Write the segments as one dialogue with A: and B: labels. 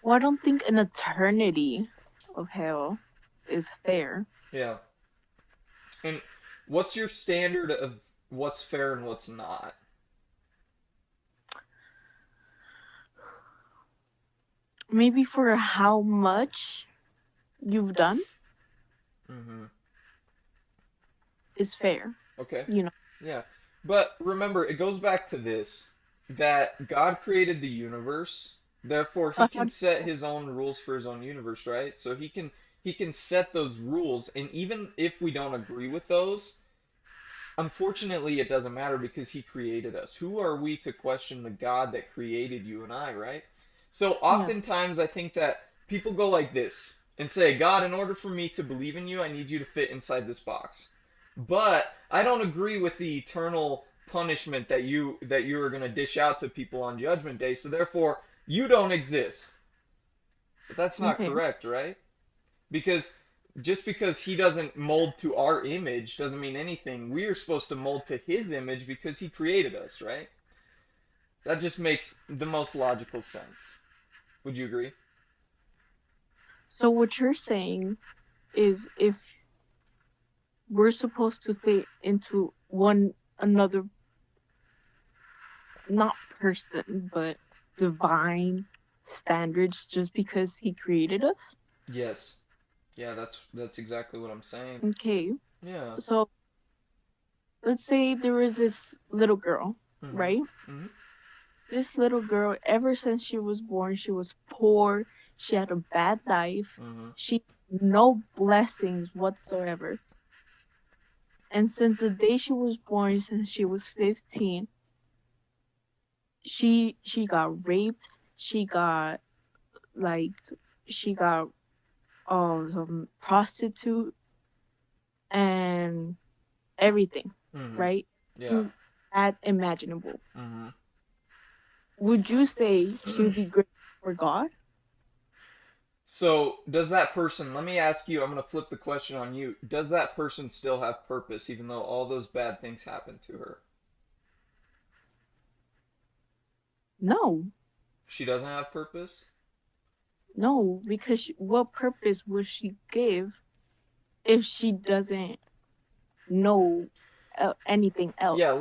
A: Well, I don't think an eternity of hell is fair.
B: Yeah. And what's your standard of what's fair and what's not?
A: Maybe for how much you've done
B: Mm-hmm.
A: is fair,
B: Okay.
A: you know.
B: Yeah. But remember, it goes back to this that God created the universe, therefore he
A: But
B: can set his own rules for his own universe, right? So he can set those rules, and even if we don't agree with those, unfortunately it doesn't matter because he created us. Who are we to question the God that created you and I, right? So
A: yeah,
B: oftentimes I think that people go like this and say, God, in order for me to believe in you, I need you to fit inside this box. But I don't agree with the eternal punishment that you are going to dish out to people on judgment day, so therefore you don't exist. But that's not
A: okay.
B: correct, right? Because just because he doesn't mold to our image doesn't mean anything. We are supposed to mold to his image because he created us, right? That just makes the most logical sense. Would you agree?
A: So what you're saying is if we're supposed to fit into one another, not person, but divine standards just because he created us?
B: Yes. Yeah, that's exactly what I'm saying.
A: Okay.
B: Yeah.
A: So let's say there was this little girl,
B: Mhm.
A: right?
B: Mhm.
A: This little girl, ever since she was born, she was poor. She had a bad life.
B: Mhm.
A: She had no blessings whatsoever. And since the day she was born, since she was 15, she got raped. She got like she got some prostitute and everything,
B: Mhm.
A: right?
B: Yeah.
A: Mm, At imaginable.
B: Mhm.
A: Would you say she would be great for God?
B: So, does that person, let me ask you, I'm going to flip the question on you. Does that person still have purpose even though all those bad things happened to her?
A: No,
B: She doesn't have purpose?
A: no, because what purpose would she give if she doesn't know anything
B: Yeah,
A: else?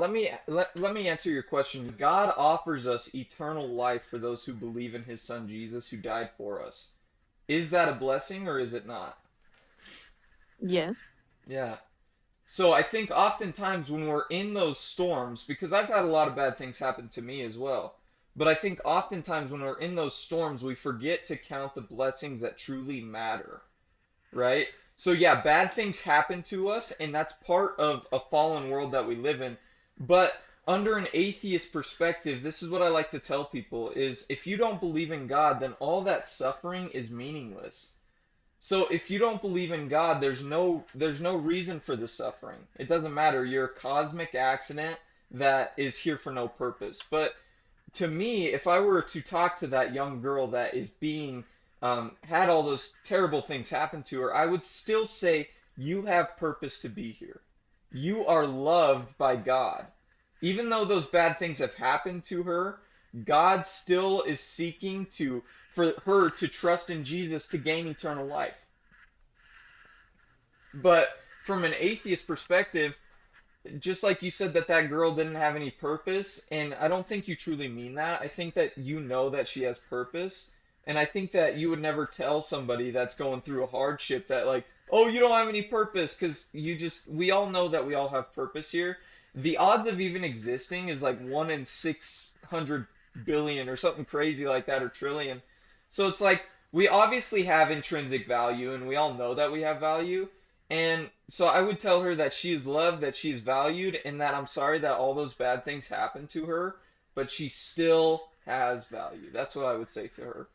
B: let me answer your question. God offers us eternal life for those who believe in his son Jesus who died for us. Is that a blessing or is it not?
A: Yes.
B: Yeah. So I think oftentimes when we're in those storms, because I've had a lot of bad things happen to me as well, but I think oftentimes when we're in those storms, we forget to count the blessings that truly matter, right? So yeah, bad things happen to us, and that's part of a fallen world that we live in. But under an atheist perspective, this is what I like to tell people is if you don't believe in God, then all that suffering is meaningless. So if you don't believe in God, there's no reason for the suffering. It doesn't matter. You're a cosmic accident that is here for no purpose. But to me, if I were to talk to that young girl that is being had all those terrible things happen to her, I would still say you have purpose to be here. You are loved by God. Even though those bad things have happened to her, God still is seeking to for her to trust in Jesus to gain eternal life. But from an atheist perspective, just like you said that girl didn't have any purpose, and I don't think you truly mean that. I think that you know that she has purpose, and I think that you would never tell somebody that's going through a hardship that like, "Oh, you don't have any purpose," cuz we all know that we all have purpose here. The odds of even existing is like 1 in 600 billion or something crazy like that or trillion. So it's like we obviously have intrinsic value and we all know that we have value, and so I would tell her that she is loved, that she's valued, and that I'm sorry that all those bad things happened to her, but she still has value. That's what I would say to her.